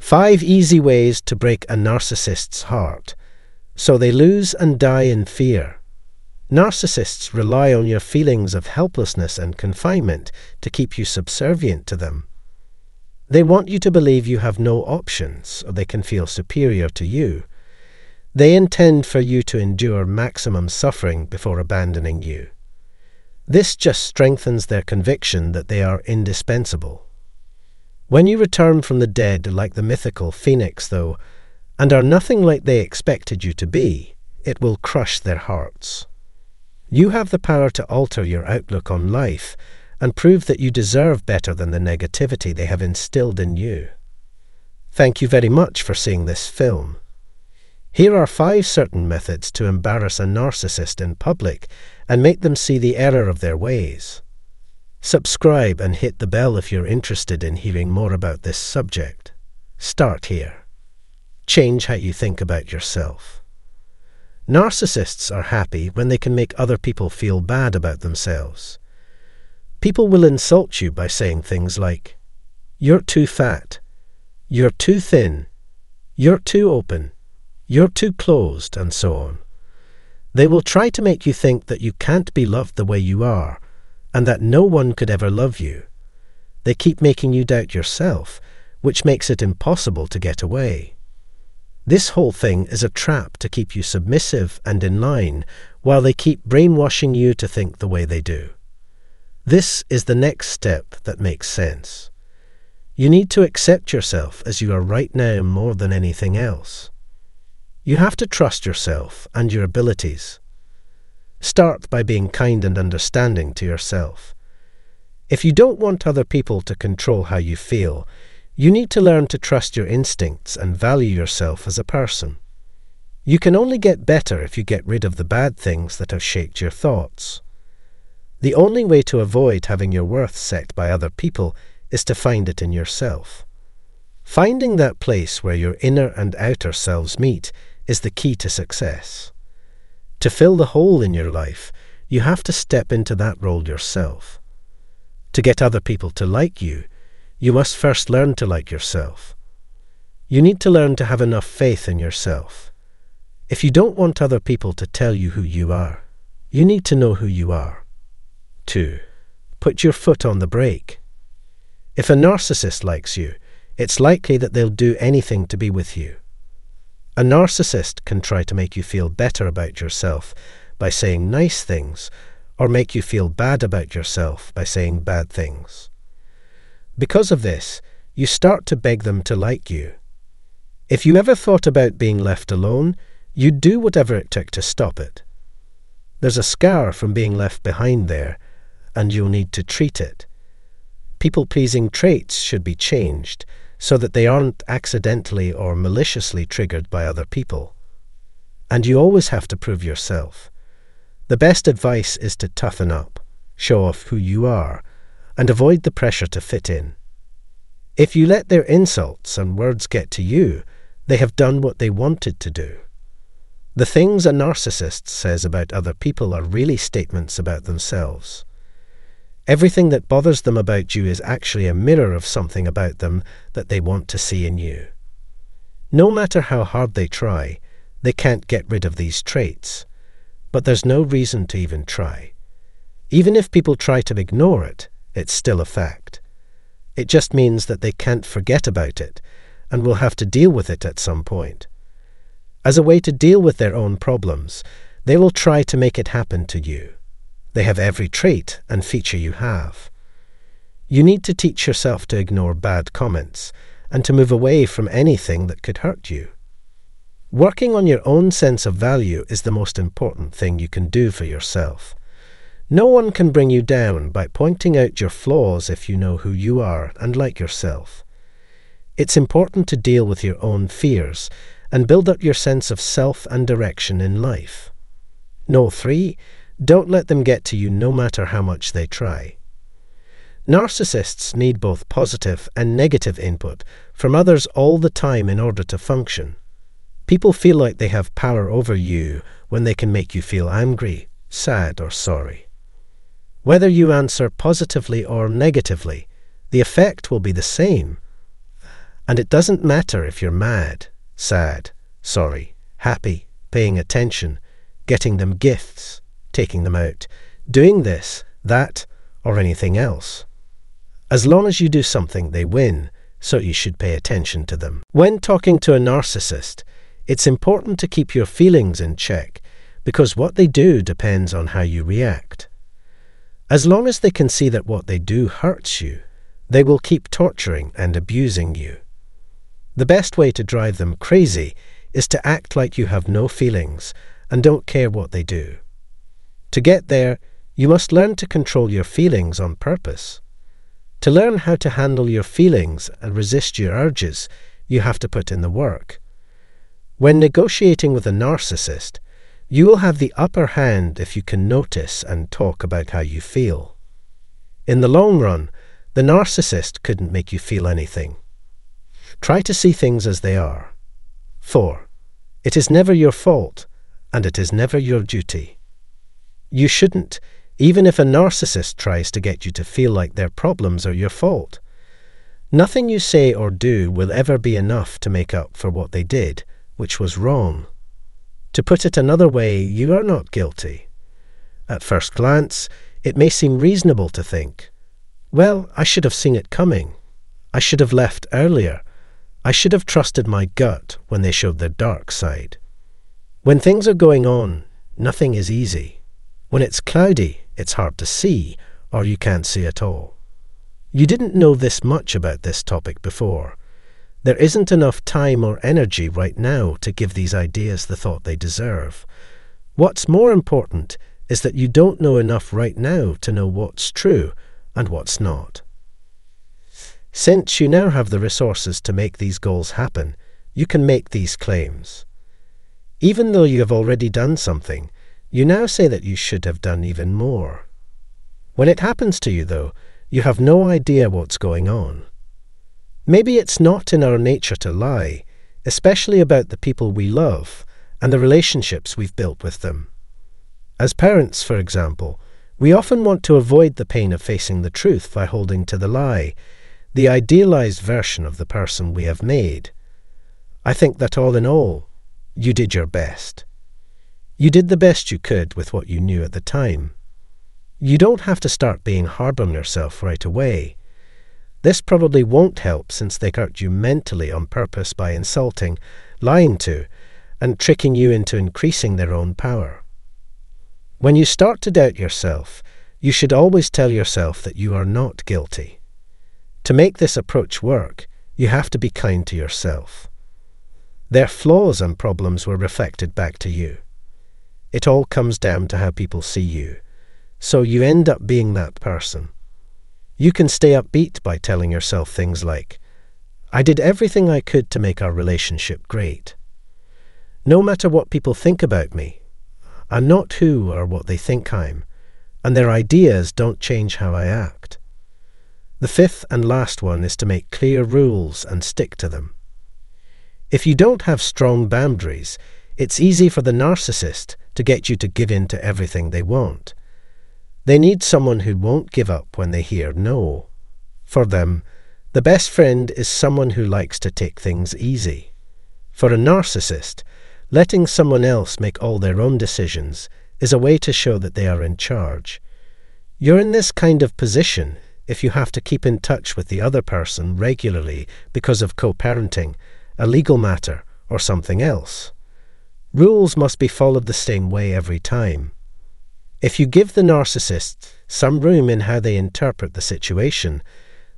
5 easy ways to break a narcissist's heart, so they lose and die in fear. Narcissists rely on your feelings of helplessness and confinement to keep you subservient to them. They want you to believe you have no options, so they can feel superior to you. They intend for you to endure maximum suffering before abandoning you. This just strengthens their conviction that they are indispensable. When you return from the dead like the mythical Phenix, though, and are nothing like they expected you to be, it will crush their hearts. You have the power to alter your outlook on life and prove that you deserve better than the negativity they have instilled in you. Thank you very much for seeing this film. Here are 5 certain methods to embarrass a narcissist in public and make them see the error of their ways. Subscribe and hit the bell if you're interested in hearing more about this subject. Start here. Change how you think about yourself. Narcissists are happy when they can make other people feel bad about themselves. People will insult you by saying things like, "You're too fat," "You're too thin," "You're too open," "You're too closed," and so on. They will try to make you think that you can't be loved the way you are, and that no one could ever love you. They keep making you doubt yourself, which makes it impossible to get away. This whole thing is a trap to keep you submissive and in line, while they keep brainwashing you to think the way they do. This is the next step that makes sense. You need to accept yourself as you are right now more than anything else. You have to trust yourself and your abilities. Start by being kind and understanding to yourself. If you don't want other people to control how you feel, you need to learn to trust your instincts and value yourself as a person. You can only get better if you get rid of the bad things that have shaped your thoughts. The only way to avoid having your worth set by other people is to find it in yourself. Finding that place where your inner and outer selves meet is the key to success. To fill the hole in your life, you have to step into that role yourself. To get other people to like you, you must first learn to like yourself. You need to learn to have enough faith in yourself. If you don't want other people to tell you who you are, you need to know who you are. 2. Put your foot on the brake. If a narcissist likes you, it's likely that they'll do anything to be with you. A narcissist can try to make you feel better about yourself by saying nice things, or make you feel bad about yourself by saying bad things. Because of this, you start to beg them to like you. If you ever thought about being left alone, you'd do whatever it took to stop it. There's a scar from being left behind there, and you'll need to treat it. People-pleasing traits should be changed so that they aren't accidentally or maliciously triggered by other people. And you always have to prove yourself. The best advice is to toughen up, show off who you are, and avoid the pressure to fit in. If you let their insults and words get to you, they have done what they wanted to do. The things a narcissist says about other people are really statements about themselves. Everything that bothers them about you is actually a mirror of something about them that they want to see in you. No matter how hard they try, they can't get rid of these traits. But there's no reason to even try. Even if people try to ignore it, it's still a fact. It just means that they can't forget about it and will have to deal with it at some point. As a way to deal with their own problems, they will try to make it happen to you. They have every trait and feature you have. You need to teach yourself to ignore bad comments and to move away from anything that could hurt you. Working on your own sense of value is the most important thing you can do for yourself. No one can bring you down by pointing out your flaws if you know who you are and like yourself. It's important to deal with your own fears and build up your sense of self and direction in life. No 3, don't let them get to you no matter how much they try. Narcissists need both positive and negative input from others all the time in order to function. People feel like they have power over you when they can make you feel angry, sad, or sorry. Whether you answer positively or negatively, the effect will be the same. And it doesn't matter if you're mad, sad, sorry, happy, paying attention, getting them gifts, taking them out, doing this, that, or anything else. As long as you do something, they win, so you should pay attention to them. When talking to a narcissist, it's important to keep your feelings in check, because what they do depends on how you react. As long as they can see that what they do hurts you, they will keep torturing and abusing you. The best way to drive them crazy is to act like you have no feelings and don't care what they do. To get there, you must learn to control your feelings on purpose. To learn how to handle your feelings and resist your urges, you have to put in the work. When negotiating with a narcissist, you will have the upper hand if you can notice and talk about how you feel. In the long run, the narcissist couldn't make you feel anything. Try to see things as they are. 4. It is never your fault, and it is never your duty. You shouldn't, even if a narcissist tries to get you to feel like their problems are your fault. Nothing you say or do will ever be enough to make up for what they did, which was wrong. To put it another way, you are not guilty. At first glance, it may seem reasonable to think, well, I should have seen it coming. I should have left earlier. I should have trusted my gut when they showed their dark side. When things are going on, nothing is easy. When it's cloudy, it's hard to see, or you can't see at all. You didn't know this much about this topic before. There isn't enough time or energy right now to give these ideas the thought they deserve. What's more important is that you don't know enough right now to know what's true and what's not. Since you now have the resources to make these goals happen, you can make these claims. Even though you have already done something, you now say that you should have done even more. When it happens to you, though, you have no idea what's going on. Maybe it's not in our nature to lie, especially about the people we love and the relationships we've built with them. As parents, for example, we often want to avoid the pain of facing the truth by holding to the lie, the idealized version of the person we have made. I think that all in all, you did your best. You did the best you could with what you knew at the time. You don't have to start being hard on yourself right away. This probably won't help since they hurt you mentally on purpose by insulting, lying to, and tricking you into increasing their own power. When you start to doubt yourself, you should always tell yourself that you are not guilty. To make this approach work, you have to be kind to yourself. Their flaws and problems were reflected back to you. It all comes down to how people see you, so you end up being that person. You can stay upbeat by telling yourself things like, I did everything I could to make our relationship great. No matter what people think about me, I'm not who or what they think I'm, and their ideas don't change how I act. The 5th and last one is to make clear rules and stick to them. If you don't have strong boundaries, it's easy for the narcissist to get you to give in to everything they want. They need someone who won't give up when they hear no. For them, the best friend is someone who likes to take things easy. For a narcissist, letting someone else make all their own decisions is a way to show that they are in charge. You're in this kind of position if you have to keep in touch with the other person regularly because of co-parenting, a legal matter, or something else. Rules must be followed the same way every time. If you give the narcissist some room in how they interpret the situation,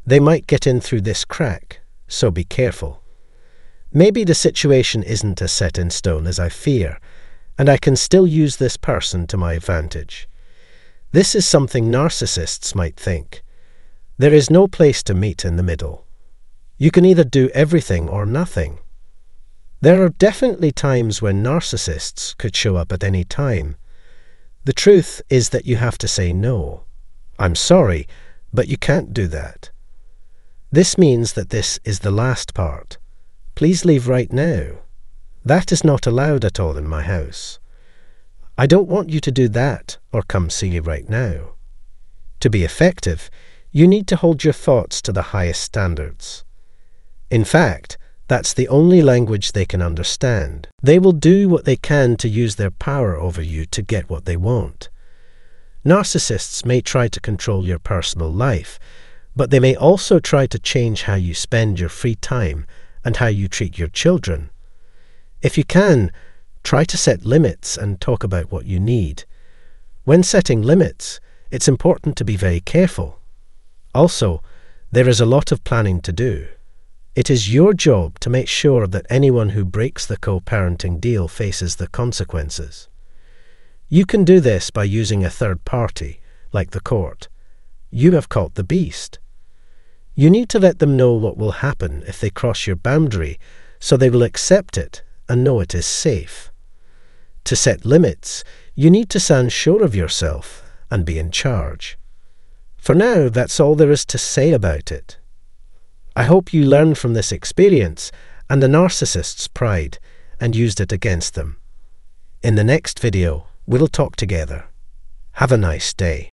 they might get in through this crack, so be careful. Maybe the situation isn't as set in stone as I fear, and I can still use this person to my advantage. This is something narcissists might think. There is no place to meet in the middle. You can either do everything or nothing. There are definitely times when narcissists could show up at any time. The truth is that you have to say no. I'm sorry, but you can't do that. This means that this is the last part. Please leave right now. That is not allowed at all in my house. I don't want you to do that or come see you right now. To be effective, you need to hold your thoughts to the highest standards. In fact, that's the only language they can understand. They will do what they can to use their power over you to get what they want. Narcissists may try to control your personal life, but they may also try to change how you spend your free time and how you treat your children. If you can, try to set limits and talk about what you need. When setting limits, it's important to be very careful. Also, there is a lot of planning to do. It is your job to make sure that anyone who breaks the co-parenting deal faces the consequences. You can do this by using a third party, like the court. You have caught the beast. You need to let them know what will happen if they cross your boundary, so they will accept it and know it is safe. To set limits, you need to sound sure of yourself and be in charge. For now, that's all there is to say about it. I hope you learned from this experience and the narcissist's pride and used it against them. In the next video, we'll talk together. Have a nice day.